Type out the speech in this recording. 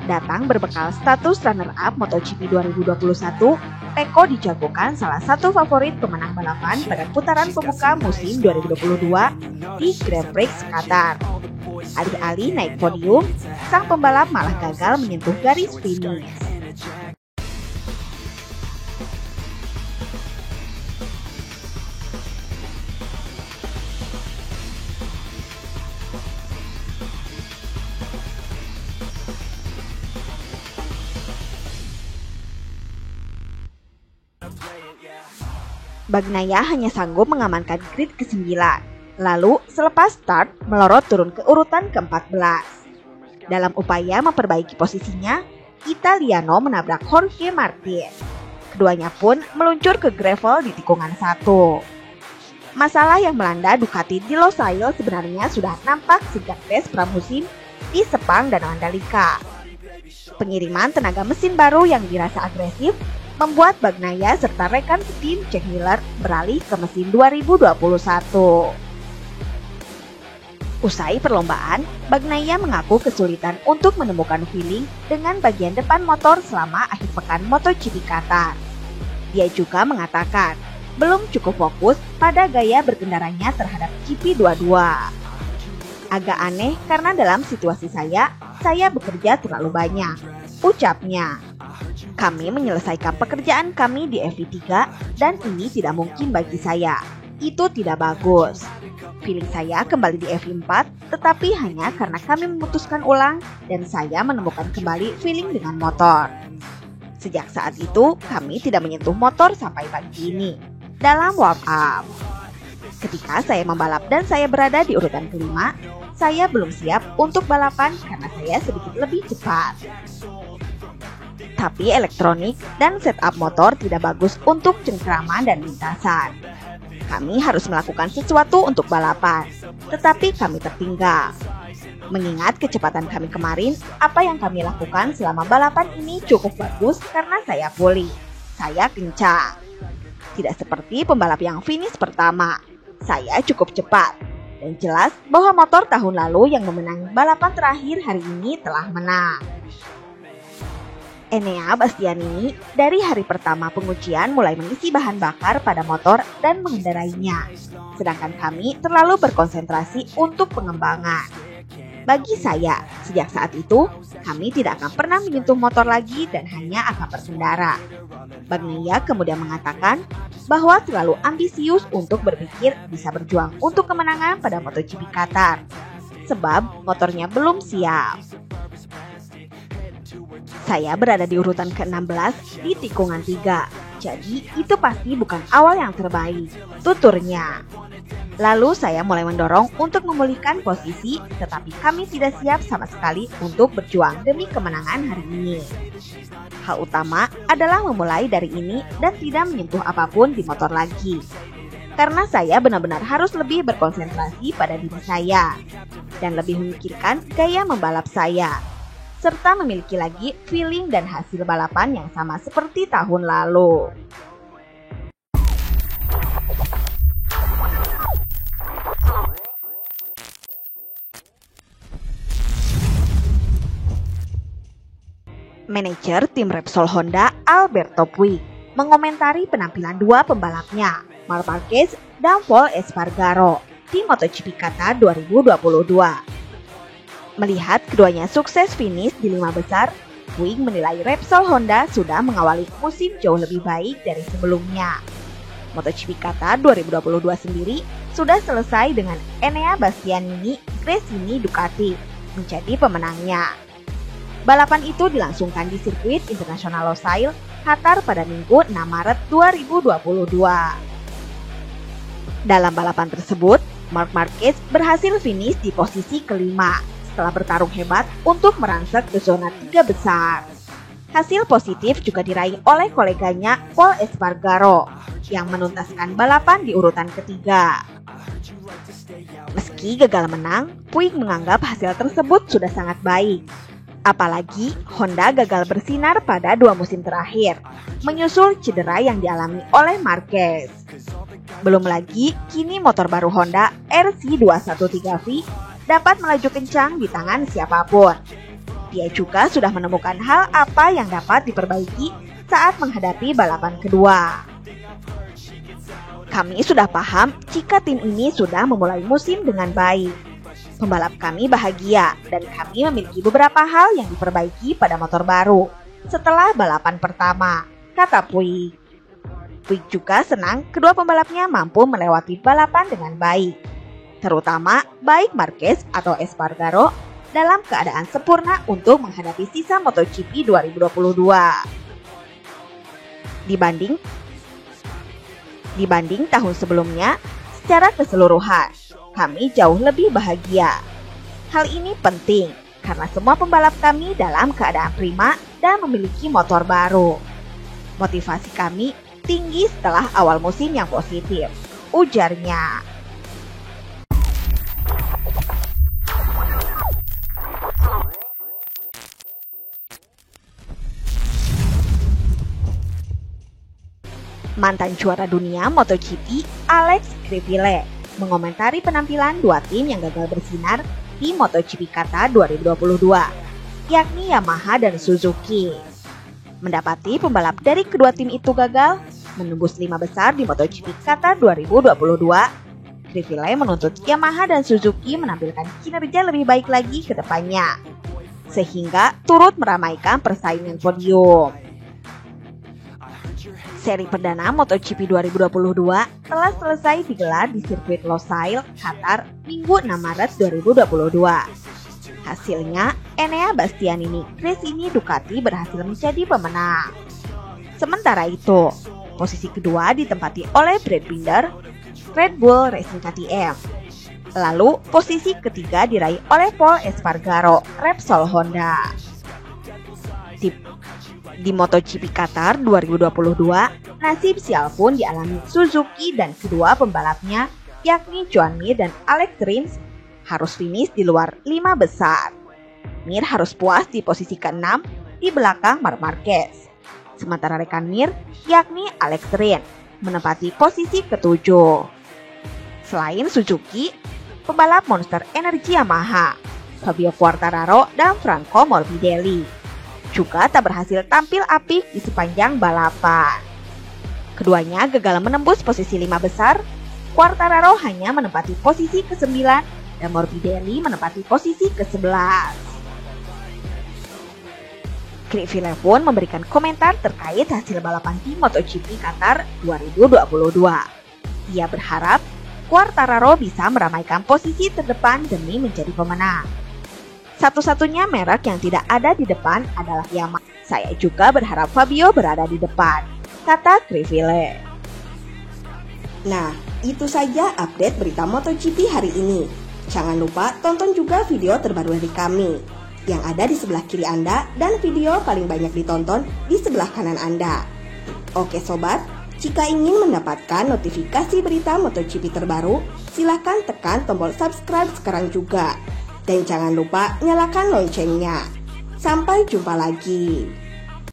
Datang berbekal status runner-up MotoGP 2021, Pecco dijagokan salah satu favorit pemenang balapan pada putaran pembuka musim 2022 di Grand Prix Qatar. Alih-alih naik podium, sang pembalap malah gagal menyentuh garis finish. Bagnaia hanya sanggup mengamankan grid ke-9, lalu selepas start melorot turun ke urutan ke-14. Dalam upaya memperbaiki posisinya, Italiano menabrak Jorge Martin. Keduanya pun meluncur ke gravel di tikungan 1. Masalah yang melanda Ducati di Losail sebenarnya sudah nampak sejak tes pramusim di Sepang dan Mandalika. Pengiriman tenaga mesin baru yang dirasa agresif membuat Bagnaia serta rekan setim Jack Miller beralih ke mesin 2021. Usai perlombaan, Bagnaia mengaku kesulitan untuk menemukan feeling dengan bagian depan motor selama akhir pekan MotoGP Qatar. Dia juga mengatakan belum cukup fokus pada gaya berkendaranya terhadap GP22. Agak aneh karena dalam situasi saya bekerja terlalu banyak, ucapnya. Kami menyelesaikan pekerjaan kami di FP3 dan ini tidak mungkin bagi saya. Itu tidak bagus. Feeling saya kembali di FP4 tetapi hanya karena kami memutuskan ulang dan saya menemukan kembali feeling dengan motor. Sejak saat itu kami tidak menyentuh motor sampai pagi ini. Dalam warm up, ketika saya membalap dan saya berada di urutan kelima, saya belum siap untuk balapan karena saya sedikit lebih cepat. Tapi elektronik dan setup motor tidak bagus untuk cengkraman dan lintasan. Kami harus melakukan sesuatu untuk balapan, tetapi kami tertinggal. Mengingat kecepatan kami kemarin, apa yang kami lakukan selama balapan ini cukup bagus karena saya pulih. Saya kencang. Tidak seperti pembalap yang finish pertama. Saya cukup cepat. Dan jelas bahwa motor tahun lalu yang memenangi balapan terakhir hari ini telah menang. Enea Bastianini dari hari pertama pengujian mulai mengisi bahan bakar pada motor dan mengendarainya. Sedangkan kami terlalu berkonsentrasi untuk pengembangan. Bagi saya, sejak saat itu, kami tidak akan pernah menyentuh motor lagi dan hanya akan berkendara. Bagnaia kemudian mengatakan bahwa terlalu ambisius untuk berpikir bisa berjuang untuk kemenangan pada MotoGP Qatar. Sebab motornya belum siap. Saya berada di urutan ke-16 di tikungan 3, jadi itu pasti bukan awal yang terbaik, tuturnya. Lalu saya mulai mendorong untuk memulihkan posisi, tetapi kami tidak siap sama sekali untuk berjuang demi kemenangan hari ini. Hal utama adalah memulai dari ini dan tidak menyentuh apapun di motor lagi. Karena saya benar-benar harus lebih berkonsentrasi pada diri saya, dan lebih memikirkan gaya membalap saya. Serta memiliki lagi feeling dan hasil balapan yang sama seperti tahun lalu. Manajer tim Repsol Honda Alberto Puig mengomentari penampilan dua pembalapnya, Marc Marquez dan Pol Espargaro, di MotoGP Qatar 2022. Melihat keduanya sukses finish di 5 besar, Puig menilai Repsol Honda sudah mengawali musim jauh lebih baik dari sebelumnya. MotoGP Qatar 2022 sendiri sudah selesai dengan Enea Bastianini Gresini Ducati menjadi pemenangnya. Balapan itu dilangsungkan di sirkuit internasional Losail, Qatar pada Minggu 6 Maret 2022. Dalam balapan tersebut, Marc Marquez berhasil finish di posisi kelima setelah bertarung hebat untuk merangsek ke zona 3 besar. Hasil positif juga diraih oleh koleganya Pol Espargaro yang menuntaskan balapan di urutan ketiga. Meski gagal menang, Puig menganggap hasil tersebut sudah sangat baik. Apalagi Honda gagal bersinar pada 2 musim terakhir, menyusul cedera yang dialami oleh Marquez. Belum lagi, kini motor baru Honda RC213V dapat melaju kencang di tangan siapapun. Dia juga sudah menemukan hal apa yang dapat diperbaiki saat menghadapi balapan kedua. Kami sudah paham jika tim ini sudah memulai musim dengan baik. Pembalap kami bahagia dan kami memiliki beberapa hal yang diperbaiki pada motor baru setelah balapan pertama, kata Puig. Puig juga senang kedua pembalapnya mampu melewati balapan dengan baik, terutama baik Marquez atau Espargaro dalam keadaan sempurna untuk menghadapi sisa MotoGP 2022. Dibanding tahun sebelumnya, secara keseluruhan, kami jauh lebih bahagia. Hal ini penting karena semua pembalap kami dalam keadaan prima dan memiliki motor baru. Motivasi kami tinggi setelah awal musim yang positif, ujarnya. Mantan juara dunia MotoGP Alex Crivillé mengomentari penampilan dua tim yang gagal bersinar di MotoGP Qatar 2022, yakni Yamaha dan Suzuki. Mendapati pembalap dari kedua tim itu gagal menembus 5 besar di MotoGP Qatar 2022, Crivillé menuntut Yamaha dan Suzuki menampilkan kinerja lebih baik lagi ke depannya, sehingga turut meramaikan persaingan podium. Seri perdana MotoGP 2022 telah selesai digelar di sirkuit Losail, Qatar, Minggu 6 Maret 2022. Hasilnya, Enea Bastianini Gresini Ducati berhasil menjadi pemenang. Sementara itu, posisi kedua ditempati oleh Brad Binder, Red Bull Racing KTM. Lalu, posisi ketiga diraih oleh Pol Espargaro, Repsol Honda. Di MotoGP Qatar 2022, nasib sial pun dialami Suzuki dan kedua pembalapnya, yakni Joan Mir dan Alex Rins, harus finish di luar 5 besar. Mir harus puas di posisi ke-6 di belakang Marc Marquez. Sementara rekan Mir, yakni Alex Rins, menempati posisi ke-7. Selain Suzuki, pembalap Monster Energy Yamaha, Fabio Quartararo dan Franco Morbidelli juga tak berhasil tampil apik di sepanjang balapan. Keduanya gagal menembus posisi 5 besar. Quartararo hanya menempati posisi ke-9 dan Morbidelli menempati posisi ke-11. Crivillé pun memberikan komentar terkait hasil balapan di MotoGP Qatar 2022. Ia berharap Quartararo bisa meramaikan posisi terdepan demi menjadi pemenang. Satu-satunya merek yang tidak ada di depan adalah Yamaha. Saya juga berharap Fabio berada di depan, kata Crivillé. Nah, itu saja update berita MotoGP hari ini. Jangan lupa tonton juga video terbaru dari kami yang ada di sebelah kiri Anda dan video paling banyak ditonton di sebelah kanan Anda. Oke sobat, jika ingin mendapatkan notifikasi berita MotoGP terbaru, silahkan tekan tombol subscribe sekarang juga. Dan jangan lupa nyalakan loncengnya. Sampai jumpa lagi.